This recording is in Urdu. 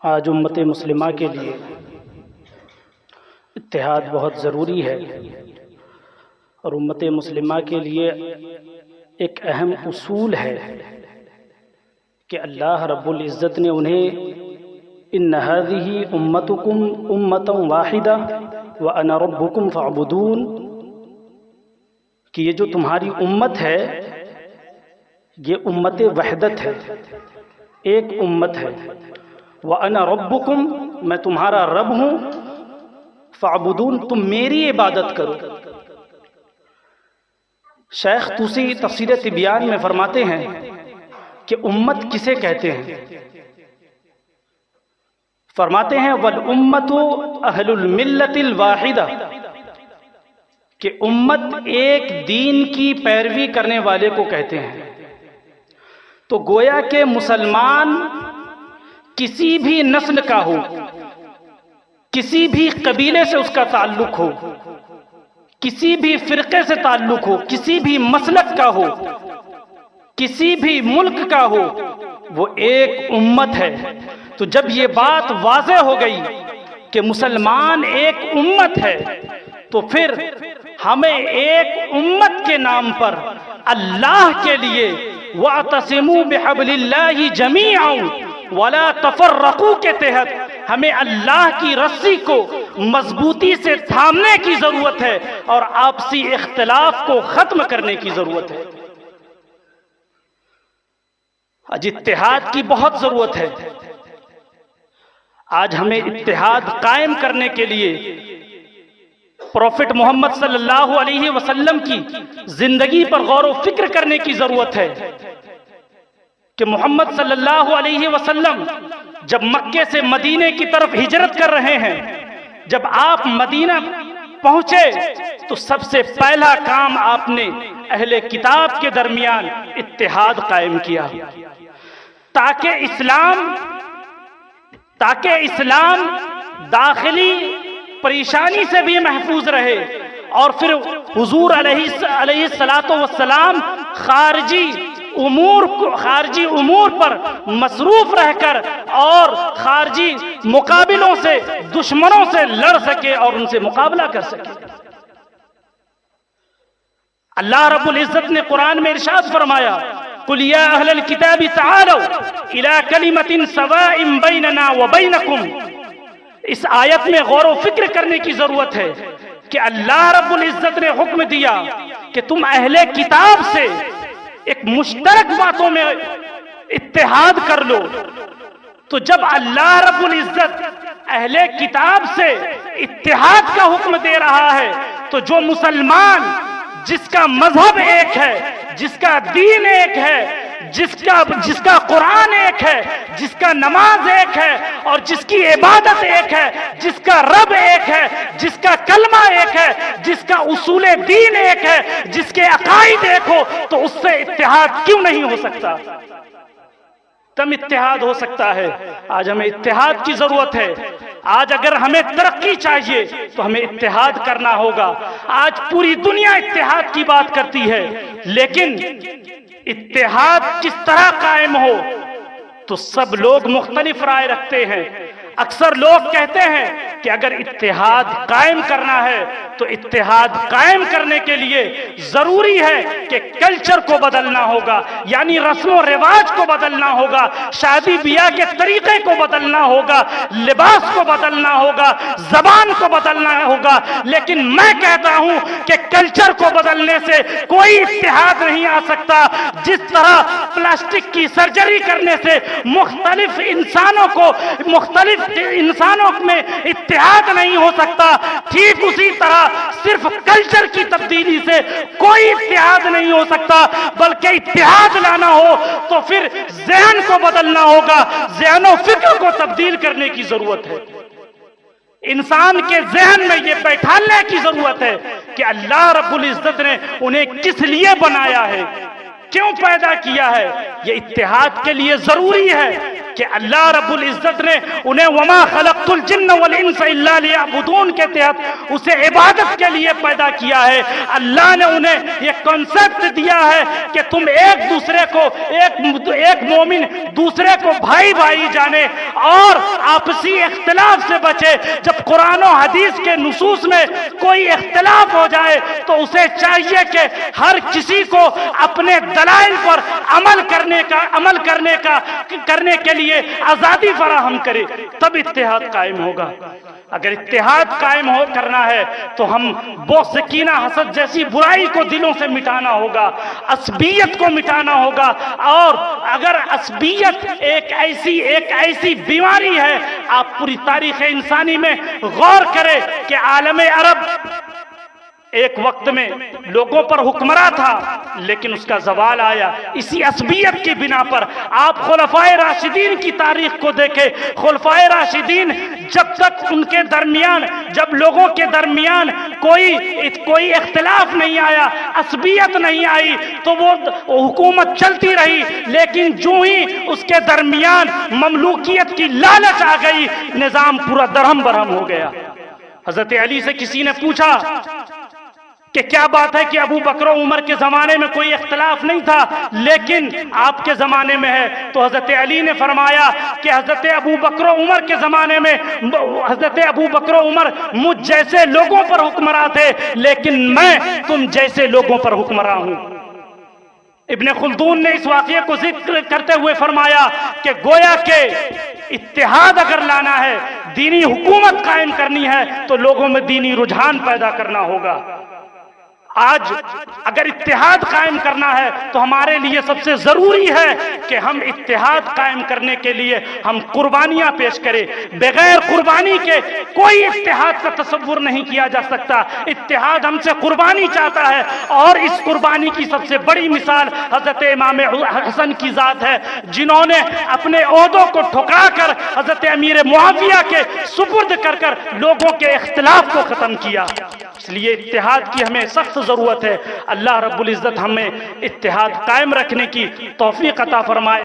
آج امت مسلمہ کے لیے اتحاد بہت ضروری ہے، اور امت مسلمہ کے لیے ایک اہم اصول ہے کہ اللہ رب العزت نے انہیں ان هذه امتکم امتا واحدہ وانا ربکم فاعبدون، کہ یہ جو تمہاری امت ہے یہ امت وحدت ہے، ایک امت ہے، وَأَنَا رَبُّكُمْ، میں تمہارا رب ہوں، فَاعْبُدُونَ، تم میری عبادت کرو۔ شیخ طوسی تفسیر تبیان میں فرماتے ہیں کہ امت کسے کہتے ہیں؟ فرماتے ہیں وَالْأُمَّةُ أَهْلُ الْمِلَّةِ الْوَاحِدَةِ، کہ امت ایک دین کی پیروی کرنے والے کو کہتے ہیں۔ تو گویا کہ مسلمان کسی بھی نسل کا ہو، کسی بھی قبیلے سے اس کا تعلق ہو، کسی بھی فرقے سے تعلق ہو، کسی بھی مسلک کا ہو، کسی بھی ملک کا ہو، وہ ایک امت ہے۔ تو جب یہ بات واضح ہو گئی کہ مسلمان ایک امت ہے، تو پھر ہمیں ایک امت کے نام پر اللہ کے لیے وَاعْتَصِمُوا بِحَبْلِ اللَّهِ جَمِيعًا وَلَا تَفَرَّقُوا کے تحت ہمیں اللہ کی رسی کو مضبوطی سے تھامنے کی ضرورت ہے اور آپسی اختلاف کو ختم کرنے کی ضرورت ہے۔ آج اتحاد کی بہت ضرورت ہے۔ آج ہمیں اتحاد قائم کرنے کے لیے پروفٹ محمد صلی اللہ علیہ وسلم کی زندگی پر غور و فکر کرنے کی ضرورت ہے کہ محمد صلی اللہ علیہ وسلم جب مکے سے مدینے کی طرف ہجرت کر رہے ہیں، جب آپ مدینہ پہنچے تو سب سے پہلا کام آپ نے اہل کتاب کے درمیان اتحاد قائم کیا، تاکہ اسلام داخلی پریشانی سے بھی محفوظ رہے، اور پھر حضور علیہ السلام خارجی امور پر مصروف رہ کر اور خارجی مقابلوں سے، دشمنوں سے لڑ سکے اور ان سے مقابلہ کر سکے۔ اللہ رب العزت نے قرآن میں ارشاد فرمایا قُلْ يَا أَهْلَ الْكِتَابِ تَعَالَوْا إِلَىٰ كَلِمَةٍ سَوَاءٍ بَيْنَنَا وَبَيْنَكُمْ۔ اس آیت میں غور و فکر کرنے کی ضرورت ہے کہ اللہ رب العزت نے حکم دیا کہ تم اہل کتاب سے ایک مشترک باتوں میں اتحاد کر لو۔ تو جب اللہ رب العزت اہل کتاب سے اتحاد کا حکم دے رہا ہے، تو جو مسلمان جس کا مذہب ایک ہے، جس کا دین ایک ہے، جس کا قرآن ایک ہے، جس کا نماز ایک ہے، اور جس کی عبادت ایک ہے، جس کا رب ایک ہے، جس کا کلمہ ایک ہے، جس کا اصول دین ایک ہے، جس کے عقائد ایک ہو، تو اس سے اتحاد کیوں نہیں ہو سکتا؟ تم اتحاد ہو سکتا ہے۔ آج ہمیں اتحاد کی ضرورت ہے۔ آج اگر ہمیں ترقی چاہیے تو ہمیں اتحاد کرنا ہوگا۔ آج پوری دنیا اتحاد کی بات کرتی ہے، لیکن اتحاد کس طرح قائم ہو؟ تو سب لوگ مختلف رائے رکھتے ہیں۔ اکثر لوگ کہتے ہیں کہ اگر اتحاد قائم کرنا ہے تو اتحاد قائم کرنے کے لیے ضروری ہے کہ کلچر کو بدلنا ہوگا، یعنی رسم و رواج کو بدلنا ہوگا، شادی بیاہ کے طریقے کو بدلنا ہوگا، لباس کو بدلنا ہوگا، زبان کو بدلنا ہوگا۔ لیکن میں کہتا ہوں کہ کلچر کو بدلنے سے کوئی اتحاد نہیں آ سکتا۔ جس طرح پلاسٹک کی سرجری کرنے سے مختلف انسانوں میں اتحاد نہیں ہو سکتا، ٹھیک اسی طرح صرف کلچر کی تبدیلی سے کوئی اتحاد نہیں ہو سکتا، بلکہ اتحاد لانا ہو تو پھر ذہن کو بدلنا ہوگا، ذہن و فکر کو تبدیل کرنے کی ضرورت ہے۔ انسان کے ذہن میں یہ بیٹھانے کی ضرورت ہے کہ اللہ رب العزت نے انہیں کس لیے بنایا ہے، کیوں پیدا کیا ہے۔ یہ اتحاد کے لیے ضروری ہے کہ اللہ رب العزت نے انہیں وما خلقت الجن والانس الا لیعبدون کے تحت اسے عبادت کے لیے پیدا کیا ہے۔ اللہ نے انہیں یہ کنسپٹ دیا ہے کہ تم ایک دوسرے کو ایک مومن دوسرے کو بھائی بھائی جانے اور آپسی اختلاف سے بچے۔ جب قرآن و حدیث کے نصوص میں کوئی اختلاف ہو جائے تو اسے چاہیے کہ ہر کسی کو اپنے دلائل پر عمل کرنے کے لیے آزادی فراہم کرے، تب اتحاد قائم ہوگا۔ اگر اتحاد قائم کرنا ہے تو ہم بغض کینہ حسد جیسی برائی کو دلوں سے مٹانا ہوگا، عصبیت کو مٹانا ہوگا۔ اور اگر عصبیت ایک ایسی بیماری ہے، آپ پوری تاریخ انسانی میں غور کریں کہ عالم عرب ایک وقت میں لوگوں پر حکمراں تھا لیکن اس کا زوال آیا اسی عصبیت کی بنا پر۔ آپ خلفائے راشدین کی تاریخ کو دیکھیں، خلفائے راشدین جب تک ان کے درمیان، جب لوگوں کے درمیان کوئی اختلاف نہیں آیا، عصبیت نہیں آئی تو وہ حکومت چلتی رہی، لیکن جو ہی اس کے درمیان مملوکیت کی لالچ آ گئی، نظام پورا درہم برہم ہو گیا۔ حضرت علی سے کسی نے پوچھا کہ کیا بات ہے کہ ابو بکر و عمر کے زمانے میں کوئی اختلاف نہیں تھا لیکن آپ کے زمانے میں ہے؟ تو حضرت علی نے فرمایا کہ حضرت ابو بکر و عمر کے زمانے میں حضرت ابو بکر و عمر مجھ جیسے لوگوں پر حکمراں تھے لیکن میں تم جیسے لوگوں پر حکمراں ہوں۔ ابن خلدون نے اس واقعے کو ذکر کرتے ہوئے فرمایا کہ گویا کہ اتحاد اگر لانا ہے، دینی حکومت قائم کرنی ہے تو لوگوں میں دینی رجحان پیدا کرنا ہوگا۔ آج اگر اتحاد قائم کرنا ہے تو ہمارے لیے سب سے ضروری ہے کہ ہم اتحاد قائم کرنے کے لیے ہم قربانیاں پیش کریں۔ بغیر قربانی کے کوئی اتحاد کا تصور نہیں کیا جا سکتا۔ اتحاد ہم سے قربانی چاہتا ہے اور اس قربانی کی سب سے بڑی مثال حضرت امام حسن کی ذات ہے، جنہوں نے اپنے عہدوں کو ٹھکرا کر حضرت امیر معاویہ کے سپرد کر کر لوگوں کے اختلاف کو ختم کیا۔ اس لیے اتحاد کی ہمیں سخت ضرورت ہے۔ اللہ رب العزت ہمیں اتحاد قائم رکھنے کی توفیق عطا فرمائے۔